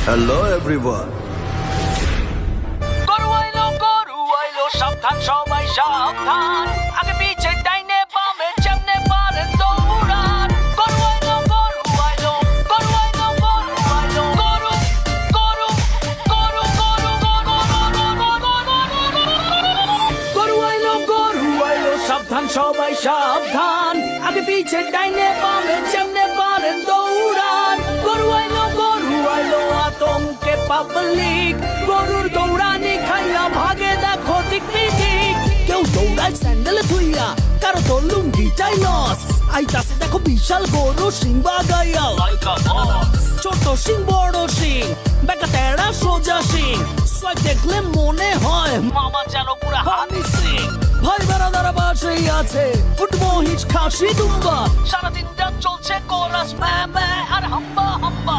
Hello everyone. গরু আইলো সাবধান সবাই সাবধান আগে পিছে ডাইনে বামে যেমনে পারেন দৌড়ান গরু আইলো গরু আইলো গরু আইলো গরু আইলো গরু গরু গরু গরু আইলো সাবধান সবাই সাবধান আগে পিছে ডাইনে বামে যেমনে পারেন দৌড়ান গরু আইলো আতঙ্কে পাবলিক গরুর দৌড়ানি খাইয়া ভাগে দেখো দিক দিক কেউ দৌড়ায় স্যান্ডেলে ধুইয়া কারো তোর লুঙ্গিটাই লস আইতাছে দেখো বিশাল গরু সিং বাগাইয়া লাইকা ছোট সিং বড় সিং বেকা তেড়া সোজা সিং সোয়াই দেখলে মনে হয় মামা যেন পুরা হানি সিং ভাই বেড়াদারা বাসেই আছে উঠবো হিচ খাসি দুম্বা সারাদিনটা চলছে কোরাস ম্যা ম্যা আর হাম্বা হাম্বা